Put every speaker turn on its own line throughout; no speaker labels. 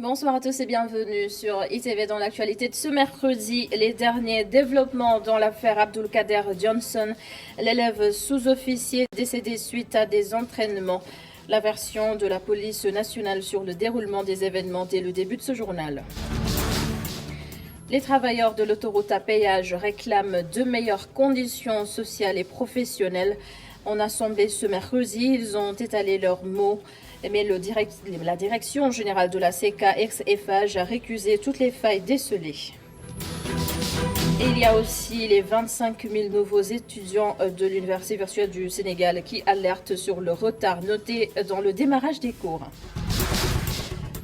Bonsoir à tous et bienvenue sur ITV dans l'actualité de ce mercredi. Les derniers développements dans l'affaire Abdulkader Johnson, l'élève sous-officier décédé suite à des entraînements. La version de la police nationale sur le déroulement des événements dès le début de ce journal. Les travailleurs de l'autoroute à péage réclament de meilleures conditions sociales et professionnelles. En assemblée ce mercredi, ils ont étalé leurs mots. Mais la direction générale de la CECA ex-Eiffage a récusé toutes les failles décelées. Et il y a aussi les 25 000 nouveaux étudiants de l'Université virtuelle du Sénégal qui alertent sur le retard noté dans le démarrage des cours.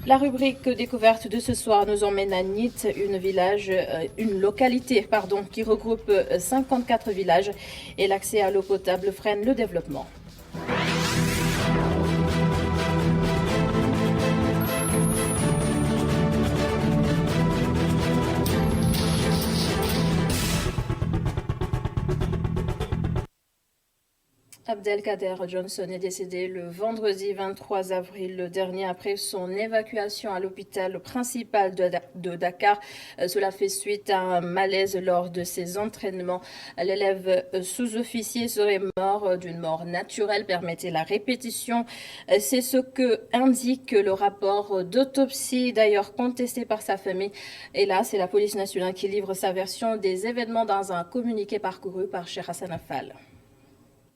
La rubrique découverte de ce soir nous emmène à Nit, une localité qui regroupe 54 villages et l'accès à l'eau potable freine le développement. Abdelkader Johnson est décédé le vendredi 23 avril dernier après son évacuation à l'hôpital principal de Dakar. Cela fait suite à un malaise lors de ses entraînements. L'élève sous-officier serait mort d'une mort naturelle, permettait la répétition. C'est ce que indique le rapport d'autopsie, d'ailleurs contesté par sa famille. Et là, c'est la police nationale qui livre sa version des événements dans un communiqué parcouru par Cheikh Hassan Affal.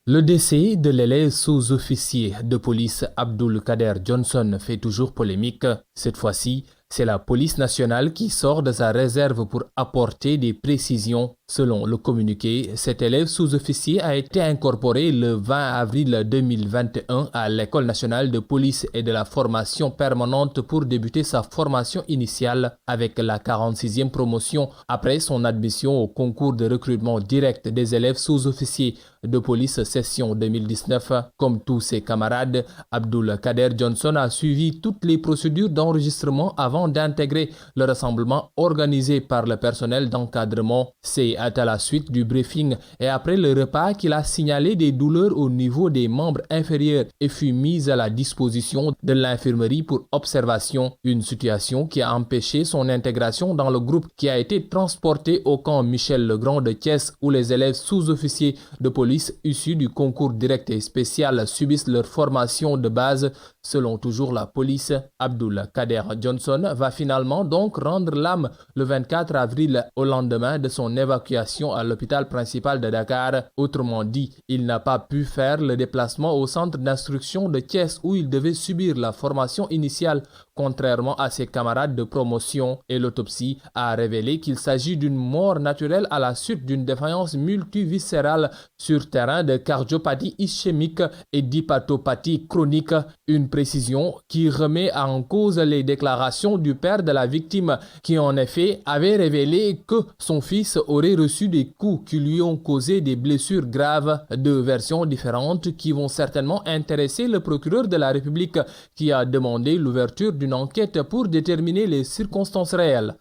Le décès de l'élève sous-officier de police Abdulkader Johnson fait toujours polémique. Cette fois-ci, c'est la police nationale qui sort de sa réserve pour apporter des précisions. Selon le communiqué, cet élève sous-officier a été incorporé le 20 avril 2021 à l'École nationale de police et de la formation permanente pour débuter sa formation initiale avec la 46e promotion après son admission au concours de recrutement direct des élèves sous-officiers de police session 2019. Comme tous ses camarades, Abdulkader Johnson a suivi toutes les procédures d'enregistrement avant d'intégrer le rassemblement organisé par le personnel d'encadrement. C'est à la suite du briefing et après le repas qu'il a signalé des douleurs au niveau des membres inférieurs et fut mis à la disposition de l'infirmerie pour observation, une situation qui a empêché son intégration dans le groupe qui a été transporté au camp Michel Legrand de Thiès où les élèves sous-officiers de police issus du concours direct et spécial subissent leur formation de base. Selon toujours la police, Abdulkader Johnson va finalement donc rendre l'âme le 24 avril au lendemain de son évacuation à l'hôpital principal de Dakar. Autrement dit, il n'a pas pu faire le déplacement au centre d'instruction de Thiès où il devait subir la formation initiale, contrairement à ses camarades de promotion. Et l'autopsie a révélé qu'il s'agit d'une mort naturelle à la suite d'une défaillance multiviscérale sur terrain de cardiopathie ischémique et d'hépatopathie chronique. Une précision qui remet en cause les déclarations du père de la victime qui en effet avait révélé que son fils aurait reçu des coups qui lui ont causé des blessures graves. Deux versions différentes qui vont certainement intéresser le procureur de la République qui a demandé l'ouverture d'une enquête pour déterminer les circonstances réelles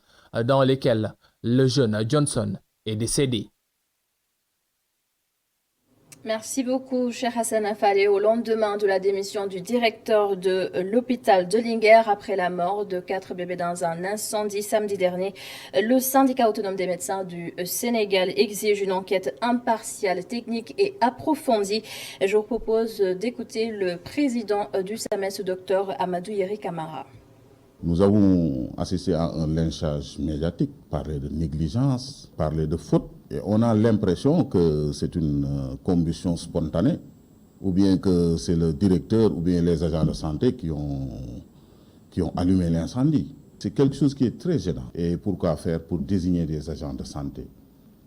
dans lesquelles le jeune Johnson est décédé.
Merci beaucoup, cher Hassan Affalé. Au lendemain de la démission du directeur de l'hôpital de Linguère après la mort de 4 bébés dans un incendie samedi dernier, le syndicat autonome des médecins du Sénégal exige une enquête impartiale, technique et approfondie. Je vous propose d'écouter le président du SAMES, docteur Amadou Yeri Camara.
Nous avons assisté à un lynchage médiatique, parler de négligence, parler de faute. Et on a l'impression que c'est une combustion spontanée, ou bien que c'est le directeur ou bien les agents de santé qui ont allumé l'incendie. C'est quelque chose qui est très gênant. Et pourquoi faire pour désigner des agents de santé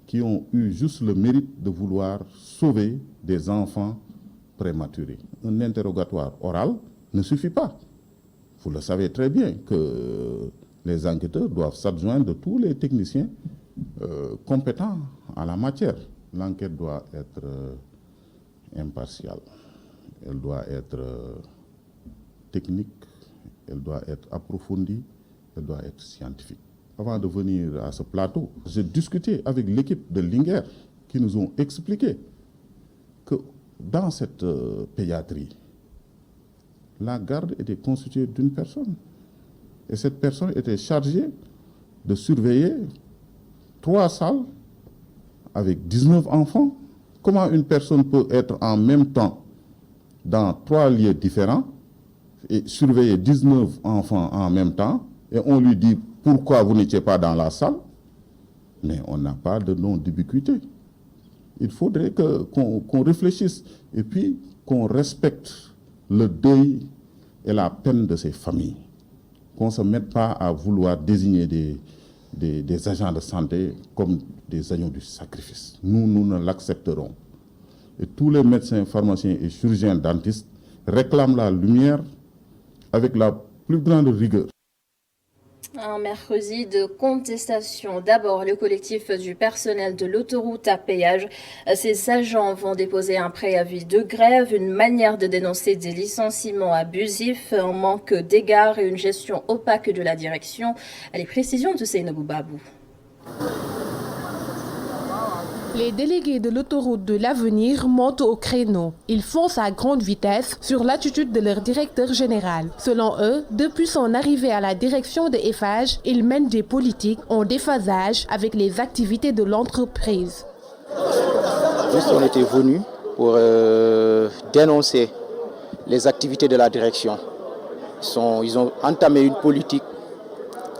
qui ont eu juste le mérite de vouloir sauver des enfants prématurés. Un interrogatoire oral ne suffit pas. Vous le savez très bien que les enquêteurs doivent s'adjoindre de tous les techniciens compétents en la matière. L'enquête doit être impartiale, elle doit être technique, elle doit être approfondie, elle doit être scientifique. Avant de venir à ce plateau, j'ai discuté avec l'équipe de Linguère qui nous ont expliqué que dans cette pédiatrie, la garde était constituée d'une personne. Et cette personne était chargée de surveiller 3 salles avec 19 enfants. Comment une personne peut être en même temps dans 3 lieux différents et surveiller 19 enfants en même temps, et on lui dit pourquoi vous n'étiez pas dans la salle? Mais on n'a pas de nom d'ubiquité. Il faudrait qu'on réfléchisse et puis qu'on respecte le deuil et la peine de ces familles. Qu'on ne se mette pas à vouloir désigner des agents de santé comme des agneaux du sacrifice. Nous ne l'accepterons. Et tous les médecins, pharmaciens et chirurgiens dentistes réclament la lumière avec la plus grande rigueur.
Un mercredi de contestation. D'abord, le collectif du personnel de l'autoroute à péage. Ces agents vont déposer un préavis de grève, une manière de dénoncer des licenciements abusifs, un manque d'égard et une gestion opaque de la direction. Les précisions de Seynabou Babou.
Les délégués de l'autoroute de l'avenir montent au créneau. Ils foncent à grande vitesse sur l'attitude de leur directeur général. Selon eux, depuis son arrivée à la direction de Eiffage, ils mènent des politiques en déphasage avec les activités de l'entreprise.
On était venus pour dénoncer les activités de la direction. Ils ont entamé une politique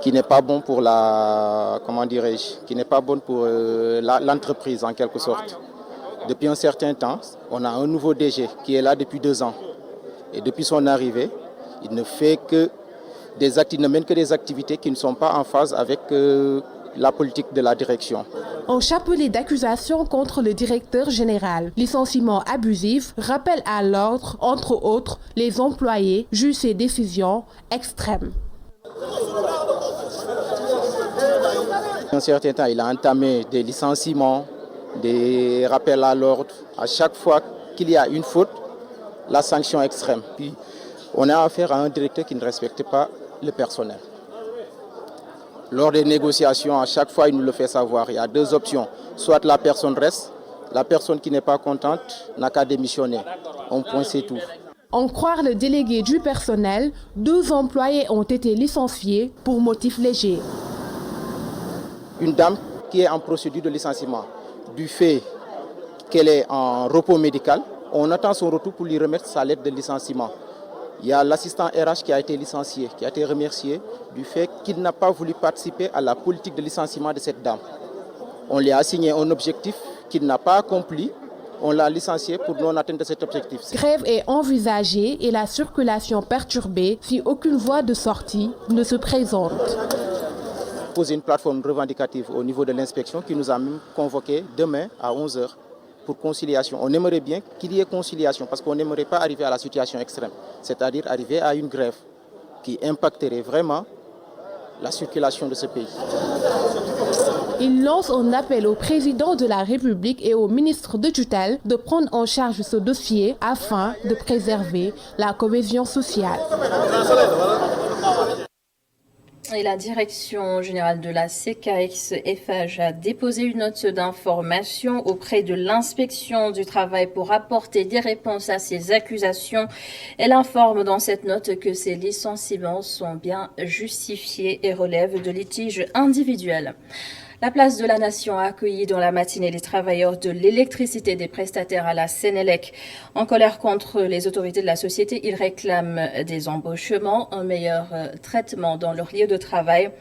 qui n'est pas bon pour l'entreprise en quelque sorte. Depuis un certain temps, on a un nouveau DG qui est là depuis 2 ans. Et depuis son arrivée, il ne mène que des activités qui ne sont pas en phase avec la politique de la direction.
Un chapelet d'accusations contre le directeur général. Licenciement abusif, rappel à l'ordre, entre autres, les employés jugent ces décisions extrêmes.
Un certain temps, il a entamé des licenciements, des rappels à l'ordre. À chaque fois qu'il y a une faute, la sanction extrême. Puis, on a affaire à un directeur qui ne respecte pas le personnel. Lors des négociations, à chaque fois, il nous le fait savoir. Il y a 2 options. Soit la personne reste, la personne qui n'est pas contente n'a qu'à démissionner. On point, c'est tout.
En croire le délégué du personnel, 2 employés ont été licenciés pour motif léger.
Une dame qui est en procédure de licenciement, du fait qu'elle est en repos médical, on attend son retour pour lui remettre sa lettre de licenciement. Il y a l'assistant RH qui a été licencié, qui a été remercié du fait qu'il n'a pas voulu participer à la politique de licenciement de cette dame. On lui a assigné un objectif qu'il n'a pas accompli. On l'a licencié pour non-atteinte de cet objectif.
Grève est envisagée et la circulation perturbée si aucune voie de sortie ne se présente.
Poser une plateforme revendicative au niveau de l'inspection qui nous a même convoqué demain à 11h pour conciliation. On aimerait bien qu'il y ait conciliation parce qu'on n'aimerait pas arriver à la situation extrême, c'est-à-dire arriver à une grève qui impacterait vraiment la circulation de ce pays.
Il lance un appel au président de la République et au ministre de tutelle de prendre en charge ce dossier afin de préserver la cohésion sociale.
Et la direction générale de la CKX Eiffage a déposé une note d'information auprès de l'inspection du travail pour apporter des réponses à ces accusations. Elle informe dans cette note que ces licenciements sont bien justifiés et relèvent de litiges individuels. La place de la Nation a accueilli dans la matinée les travailleurs de l'électricité des prestataires à la Sénélec. En colère contre les autorités de la société, ils réclament des embauchements, un meilleur traitement dans leur lieu de travail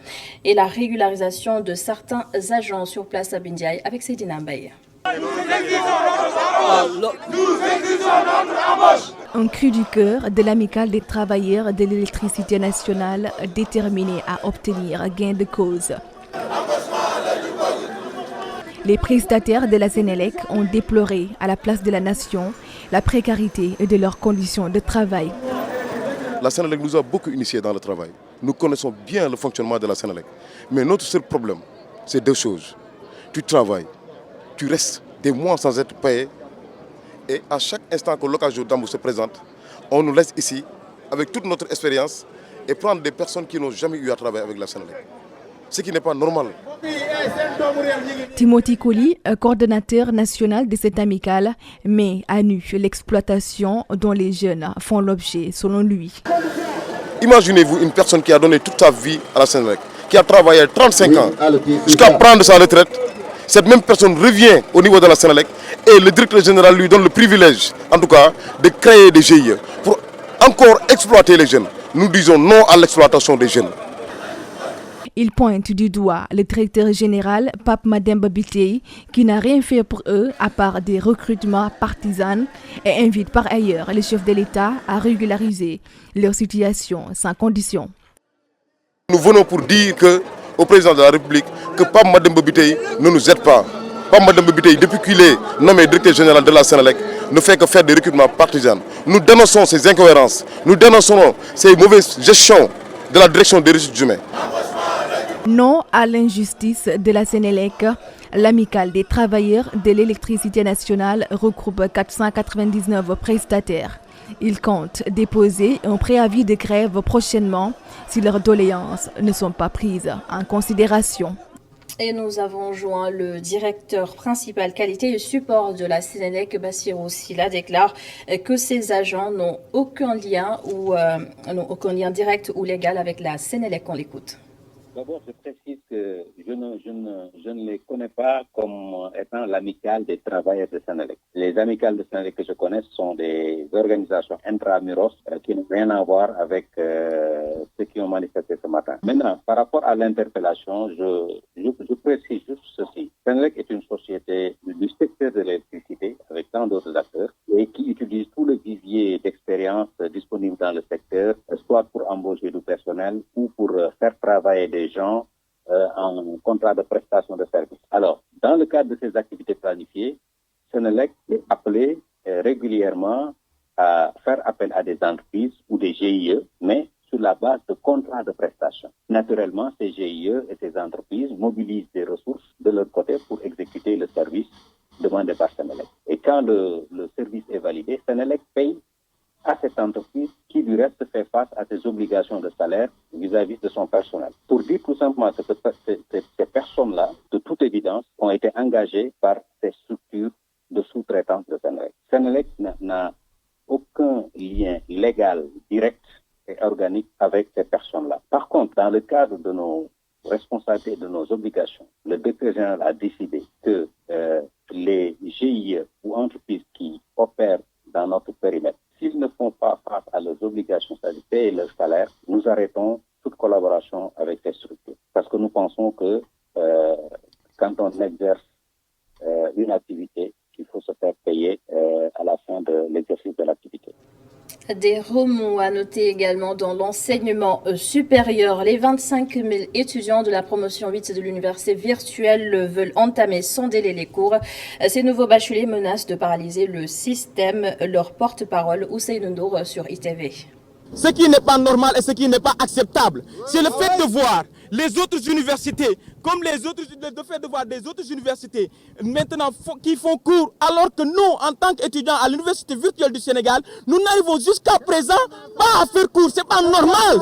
et la régularisation de certains agents sur place à Bindiaï avec Seydina Mbaye.
Un cri du cœur de l'amicale des travailleurs de l'électricité nationale déterminés à obtenir gain de cause. Les prestataires de la Sénélec ont déploré à la place de la Nation la précarité de leurs conditions de travail.
La Sénélec nous a beaucoup initiés dans le travail. Nous connaissons bien le fonctionnement de la Sénélec. Mais notre seul problème, c'est 2 choses. Tu travailles, tu restes des mois sans être payé. Et à chaque instant que l'occasion d'embauche se présente, on nous laisse ici avec toute notre expérience et prendre des personnes qui n'ont jamais eu à travailler avec la Sénélec. Ce qui n'est pas normal.
Timothy Colli, coordonnateur national de cette amicale, met à nu l'exploitation dont les jeunes font l'objet, selon lui.
Imaginez-vous une personne qui a donné toute sa vie à la Sénélec, qui a travaillé 35 ans jusqu'à prendre sa retraite. Cette même personne revient au niveau de la Sénélec et le directeur général lui donne le privilège, en tout cas, de créer des GIE pour encore exploiter les jeunes. Nous disons non à l'exploitation des jeunes.
Il pointe du doigt le directeur général Pape Mademba Bitèye qui n'a rien fait pour eux à part des recrutements partisans et invite par ailleurs les chefs de l'État à régulariser leur situation sans condition.
Nous venons pour dire au président de la République que Pape Mademba Bitèye ne nous aide pas. Pape Mademba Bitèye, depuis qu'il est nommé directeur général de la Sénélec, ne fait que faire des recrutements partisans. Nous dénonçons ces incohérences, nous dénonçons ces mauvaises gestions de la direction des ressources humaines.
Non à l'injustice de la Sénélec. L'amicale des travailleurs de l'électricité nationale regroupe 499 prestataires. Ils comptent déposer un préavis de grève prochainement si leurs doléances ne sont pas prises en considération.
Et nous avons joint le directeur principal qualité et support de la Sénélec, Bassirou Silla, déclare que ces agents n'ont aucun lien direct ou légal avec la Sénélec. On l'écoute.
D'abord, je précise que je ne les connais pas comme étant l'amicale des travailleurs de Sénélec. Les amicales de Sénélec que je connais sont des organisations intramuros qui n'ont rien à voir avec ceux qui ont manifesté ce matin. Maintenant, par rapport à l'interpellation, je précise juste ceci. Sénélec est une société du secteur de l'électricité avec tant d'autres acteurs et qui utilise tout le vivier d'expérience disponible dans le secteur, soit pour embaucher du personnel ou pour faire travailler des gens en contrat de prestation de services. Alors, dans le cadre de ces activités planifiées, Sénélec est appelé régulièrement à faire appel à des entreprises ou des GIE, mais sur la base de contrats de prestation. Naturellement, ces GIE et ces entreprises mobilisent des ressources de leur côté pour exécuter le service demandé par Sénélec. Et quand le service est validé, Sénélec paye à cette entreprise qui, du reste, fait face à ses obligations de salaire vis-à-vis de son personnel. Pour dire tout simplement que ces personnes-là, de toute évidence, ont été engagées par ces structures de sous-traitance de Sénélec. Sénélec n'a aucun lien légal direct et organique avec ces personnes-là. Par contre, dans le cadre de nos responsabilités et de nos obligations, le directeur général a décidé que les GIE ou entreprises qui opèrent dans notre périmètre, s'ils ne font pas face à leurs obligations, c'est-à-dire payer leur salaire, nous arrêtons toute collaboration avec ces structures. Parce que nous pensons que quand on exerce une activité, il faut se faire payer à la fin de l'exercice de l'activité.
Des remous à noter également dans l'enseignement supérieur. Les 25 000 étudiants de la promotion 8 de l'université virtuelle veulent entamer sans délai les cours. Ces nouveaux bacheliers menacent de paralyser le système. Leur porte-parole, Ousseynou Ndour sur ITV.
Ce qui n'est pas normal et ce qui n'est pas acceptable, c'est le fait de voir les autres universités, comme les autres, le fait de voir des autres universités maintenant qui font cours, alors que nous, en tant qu'étudiants à l'université virtuelle du Sénégal, nous n'arrivons jusqu'à présent pas à faire cours. C'est pas normal.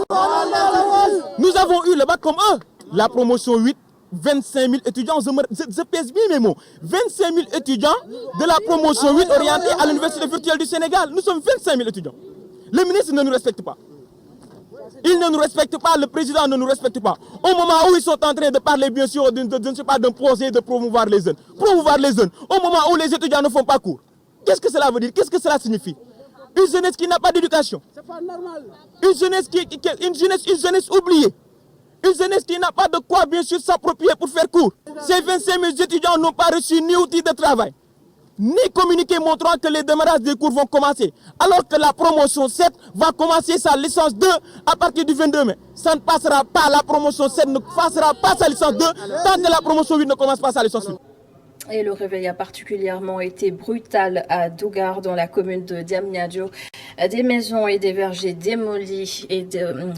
Nous avons eu le bac comme eux. La promotion 8, 25 000 étudiants, je pèse bien mes mots, 25 000 étudiants de la promotion 8 orientés à l'université virtuelle du Sénégal. Nous sommes 25 000 étudiants. Le ministre ne nous respecte pas. Il ne nous respecte pas, le président ne nous respecte pas. Au moment où ils sont en train de parler, bien sûr, d'un projet de promouvoir les jeunes. Promouvoir les jeunes. Au moment où les étudiants ne font pas cours. Qu'est-ce que cela veut dire? Qu'est-ce que cela signifie? Une jeunesse qui n'a pas d'éducation. C'est pas normal. Une jeunesse oubliée. Une jeunesse qui n'a pas de quoi, bien sûr, s'approprier pour faire cours. Ces 25 000 étudiants n'ont pas reçu ni outil de travail, ni communiqué montrant que les démarrages des cours vont commencer. Alors que la promotion 7 va commencer sa licence 2 à partir du 22 mai. Ça ne passera pas, la promotion 7 ne passera pas sa licence 2 tant que la promotion 8 ne commence pas sa licence 8.
Et le réveil a particulièrement été brutal à Dougar, dans la commune de Diamniadio. Des maisons et des vergers démolis et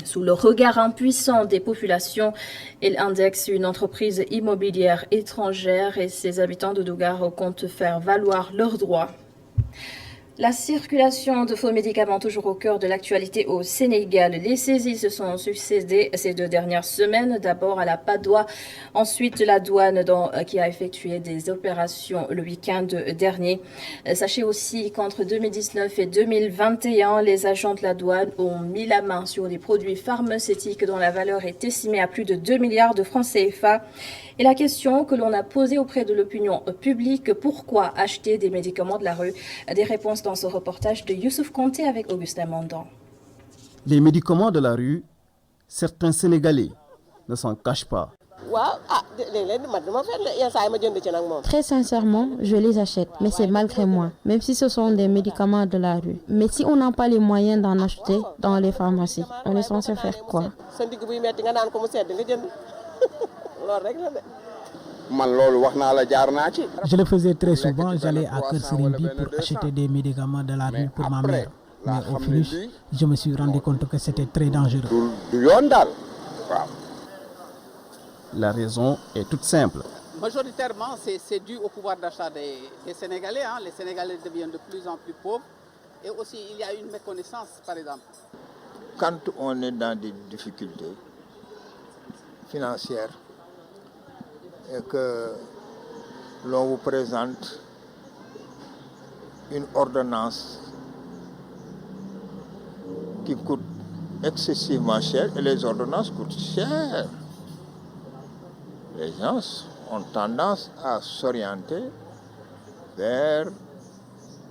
sous le regard impuissant des populations. Il indexe une entreprise immobilière étrangère et ses habitants de Dougar comptent faire valoir leurs droits. La circulation de faux médicaments toujours au cœur de l'actualité au Sénégal. Les saisies se sont succédées ces 2 dernières semaines. D'abord à la Padoue, ensuite la douane qui a effectué des opérations le week-end dernier. Sachez aussi qu'entre 2019 et 2021, les agents de la douane ont mis la main sur des produits pharmaceutiques dont la valeur est estimée à plus de 2 milliards de francs CFA. Et la question que l'on a posée auprès de l'opinion publique, pourquoi acheter des médicaments de la rue? Des réponses dans ce reportage de Youssouf Konté avec Augustin Mandan.
Les médicaments de la rue, certains Sénégalais ne s'en cachent pas.
Très sincèrement, je les achète, mais c'est malgré moi, même si ce sont des médicaments de la rue. Mais si on n'a pas les moyens d'en acheter dans les pharmacies, on est censé faire quoi?
Je le faisais très souvent, j'allais à Kër Serimbi pour acheter des médicaments de la rue pour ma mère. Mais au finish, je me suis rendu compte que c'était très dangereux.
La raison est toute simple.
Majoritairement, c'est dû au pouvoir d'achat des Sénégalais. Les Sénégalais deviennent de plus en plus pauvres. Et aussi, il y a une méconnaissance, par exemple.
Quand on est dans des difficultés financières et que l'on vous présente une ordonnance qui coûte excessivement cher, et les ordonnances coûtent cher, les gens ont tendance à s'orienter vers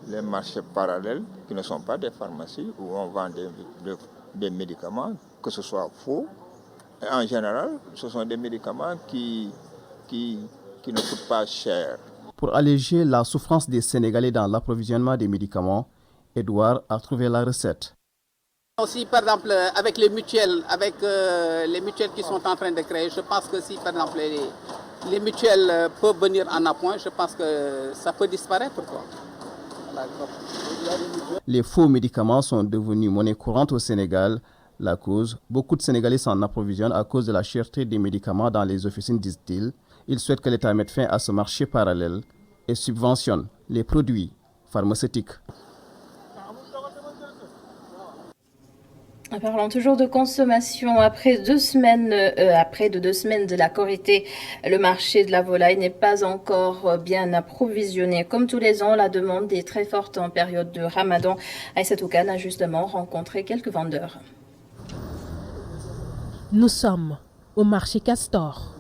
les marchés parallèles qui ne sont pas des pharmacies où on vend des médicaments, que ce soit faux. Et en général, ce sont des médicaments qui ne coûtent pas cher.
Pour alléger la souffrance des Sénégalais dans l'approvisionnement des médicaments, Edouard a trouvé la recette.
Aussi, par exemple, avec les mutuelles, qui sont en train de créer, je pense que si, par exemple, les mutuelles peuvent venir en appoint, je pense que ça peut disparaître, quoi.
Les faux médicaments sont devenus monnaie courante au Sénégal. La cause, beaucoup de Sénégalais s'en approvisionnent à cause de la cherté des médicaments dans les officines, disent-ils. Ils souhaitent que l'État mette fin à ce marché parallèle et subventionne les produits pharmaceutiques.
Parlons toujours de consommation. Après 2 semaines de la Korité, le marché de la volaille n'est pas encore bien approvisionné. Comme tous les ans, la demande est très forte en période de Ramadan. Aïssatou Kane a justement rencontré quelques vendeurs.
Nous sommes au marché Castor.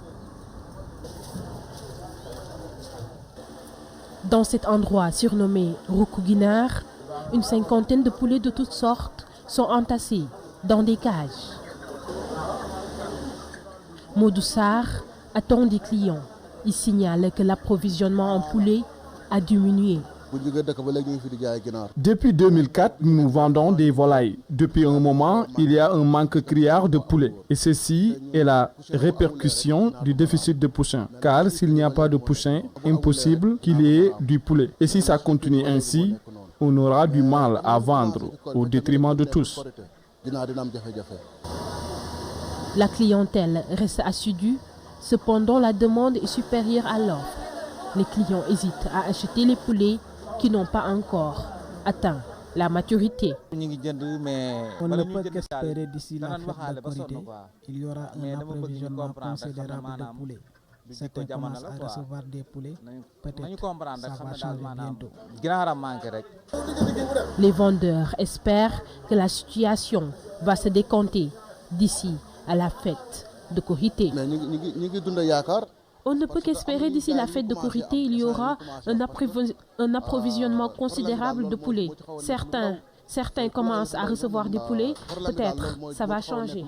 Dans cet endroit surnommé Roukou-Guinard, une 50aine de poulets de toutes sortes sont entassés dans des cages. Modoussar attend des clients. Il signale que l'approvisionnement en poulet a diminué.
Depuis 2004, nous vendons des volailles. Depuis un moment, il y a un manque criard de poulet. Et ceci est la répercussion du déficit de poussins. Car s'il n'y a pas de poussins, impossible qu'il y ait du poulet. Et si ça continue ainsi, on aura du mal à vendre au détriment de tous.
La clientèle reste assidue, cependant la demande est supérieure à l'offre. Les clients hésitent à acheter les poulets qui n'ont pas encore atteint la maturité.
On ne peut qu'espérer d'ici la fête de Korité, il y aura un approvisionnement considérable de poulets. Certains commencent à recevoir des poulets, peut-être ça va changer bientôt.
Les vendeurs espèrent que la situation va se décanter d'ici à la fête de Korité. On ne peut qu'espérer d'ici la fête de Korité, il y aura un approvisionnement considérable de poulets. Certains commencent à recevoir des poulets, peut-être ça va changer.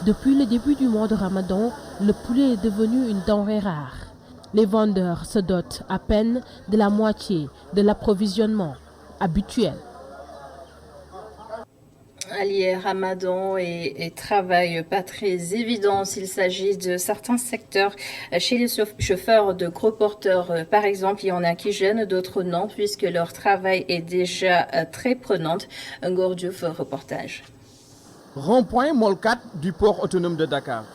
Depuis le début du mois de Ramadan, le poulet est devenu une denrée rare. Les vendeurs se dotent à peine de la moitié de l'approvisionnement habituel.
Allier Ramadan et travail pas très évident s'il s'agit de certains secteurs. Chez les chauffeurs de gros porteurs, par exemple, il y en a qui gênent, d'autres non, puisque leur travail est déjà très prenante. Un gorgeous reportage.
Rond-point Molkat du port autonome de Dakar.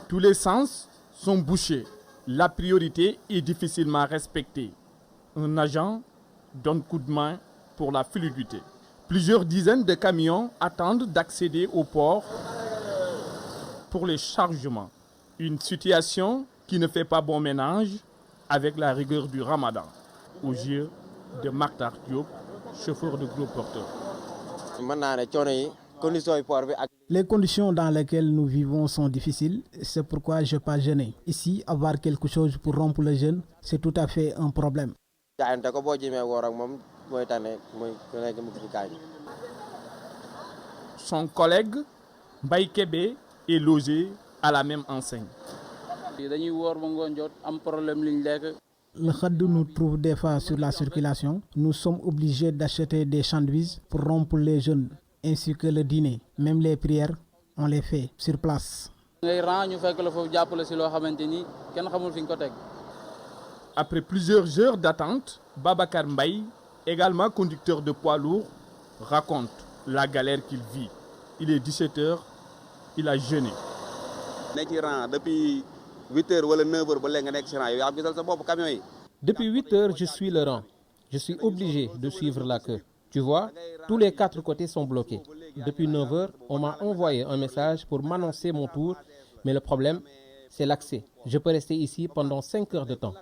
Tous les sens sont bouchés. La priorité est difficilement respectée. Un agent donne coup de main pour la fluidité. Plusieurs dizaines de camions attendent d'accéder au port pour les chargements. Une situation qui ne fait pas bon ménage avec la rigueur du Ramadan. Aux yeux de Maktar Diop, chauffeur de gros porteurs.
Les conditions dans lesquelles nous vivons sont difficiles, c'est pourquoi je n'ai pas jeûné. Ici, avoir quelque chose pour rompre le jeûne, c'est tout à fait un problème.
Son collègue, Mbaye Kébé, est logé à la même enseigne.
Le khadou nous trouve des fois sur la circulation. Nous sommes obligés d'acheter des sandwichs pour rompre les jeûnes, ainsi que le dîner. Même les prières, on les fait sur place.
Après plusieurs heures d'attente, Babacar Mbaye, également conducteur de poids lourd, raconte la galère qu'il vit. Il est 17h, il a jeûné.
Depuis 8h ou 9h,
Depuis 8 heures, je suis le rang. Je suis obligé de suivre la queue. Tu vois, tous les 4 côtés sont bloqués. Depuis 9 heures, on m'a envoyé un message pour m'annoncer mon tour, mais le problème, c'est l'accès. Je peux rester ici pendant 5 heures de temps.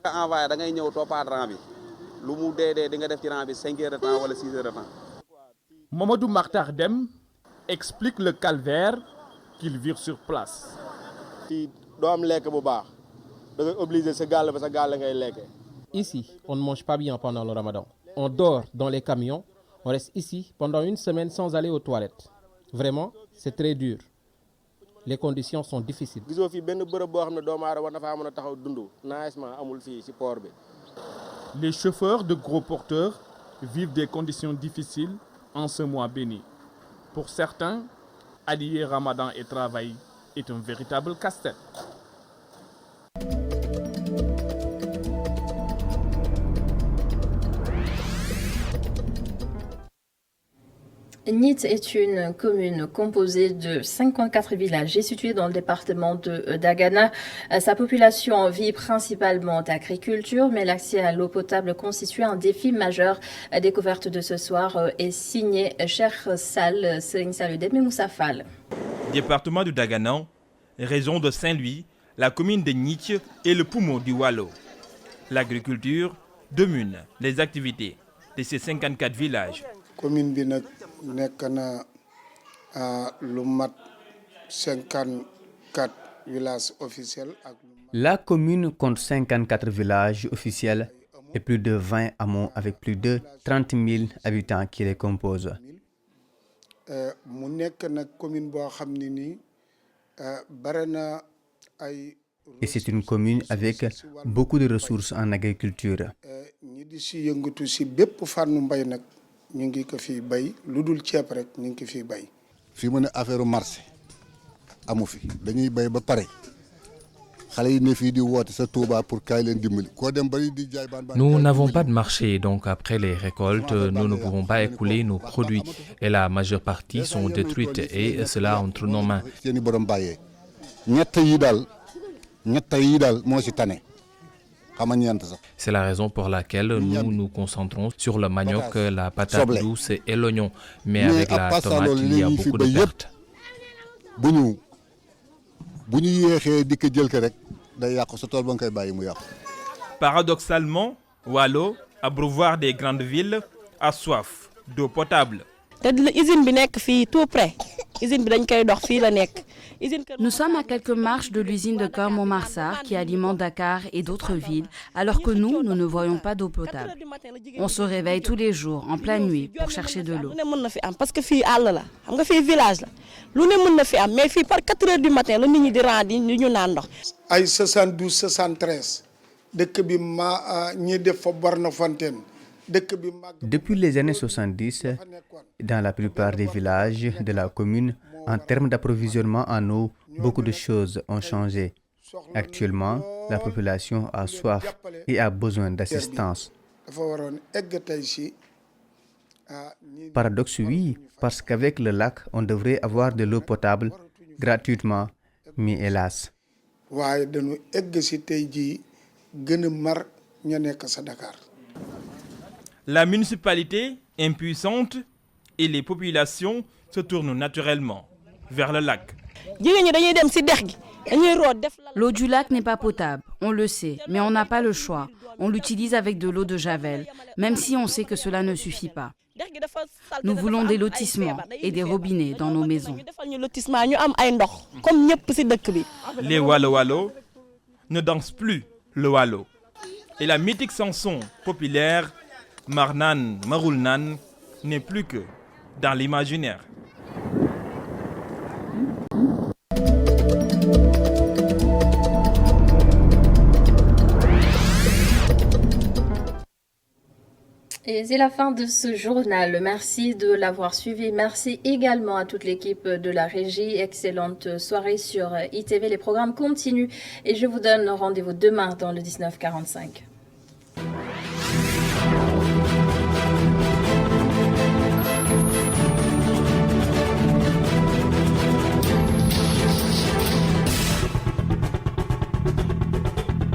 Mamadou Maktar Dem explique le calvaire qu'il vit sur place.
Ici, on ne mange pas bien pendant le Ramadan. On dort dans les camions. On reste ici pendant une semaine sans aller aux toilettes. Vraiment, c'est très dur. Les conditions sont difficiles.
Les chauffeurs de gros porteurs vivent des conditions difficiles en ce mois béni. Pour certains, allier Ramadan et travail est un véritable casse-tête.
Nit est une commune composée de 54 villages et située dans le département de Dagana. Sa population vit principalement d'agriculture, mais l'accès à l'eau potable constitue un défi majeur. La découverte de ce soir est signée Cheikh Sall, Serigne Saludem et Moussa Fall.
Département de Dagana, région de Saint-Louis, la commune de Nit est le poumon du Waalo. L'agriculture domine les activités de ces 54 villages.
Commune bi nak nek na lu mat 54 villages officiels.
La commune compte 54 villages officiels et plus de 20 hameaux avec plus de 30 000 habitants qui les composent.
Mu nek nak commune bo xamni ni barana ay.
Et c'est une commune avec beaucoup de ressources en agriculture.
Ñi di ci yëngatu ci bépp fànnu mbay nak ñu ngi ko fi bay lu dul ceeb rek ñu ngi ko fi bay.
fi mu ne affaire marché amu fi dañuy bay ba pare xale yi ne fii di woote sa Touba pour kaay leen dimbali koo dem bari di jaay baan.
Nous n'avons pas de marché, donc après les récoltes, nous ne pouvons pas écouler nos produits et la majeure partie sont détruites et cela entre nos mains.
seeni borom bàyyee ñett yi daal moo ci tane.
C'est la raison pour laquelle nous nous concentrons sur le manioc, la patate douce et l'oignon. Mais avec la tomate, il y a beaucoup de pertes.
Paradoxalement, Waalo, abreuvoir des grandes villes, a soif d'eau potable.
Nous sommes à quelques marches de l'usine de Keur Montmarsar qui alimente Dakar et d'autres villes, alors que nous ne voyons pas d'eau potable. On se réveille tous les jours, en pleine nuit, pour chercher de l'eau.
Parce que fii àll la xam nga fii village la lu ne mën na fi am mais fii par 4 heures du matin la nit ñi di rend ñu naan ndox.
Ay 72 73 dëkk bi ma ñi def fa borne fontaine.
Depuis les années 70, dans la plupart des villages de la commune, en termes d'approvisionnement en eau, beaucoup de choses ont changé. Actuellement, la population a soif et a besoin d'assistance. Paradoxe, oui, parce qu'avec le lac, on devrait avoir de l'eau potable gratuitement, mais hélas.
gën a mar ña nekk sa Dakar.
La municipalité impuissante et les populations se tournent naturellement vers le lac.
L'eau du lac n'est pas potable, on le sait, mais on n'a pas le choix. On l'utilise avec de l'eau de javel, même si on sait que cela ne suffit pas. Nous voulons des lotissements et des robinets dans nos maisons.
Les Walo-Walo ne dansent plus le Walo. Et la mythique chanson populaire Marnan Maroulnan n'est plus que dans l'imaginaire.
Et c'est la fin de ce journal. Merci de l'avoir suivi. Merci également à toute l'équipe de la régie. Excellente soirée sur ITV. Les programmes continuent et je vous donne rendez-vous demain dans le 19h45.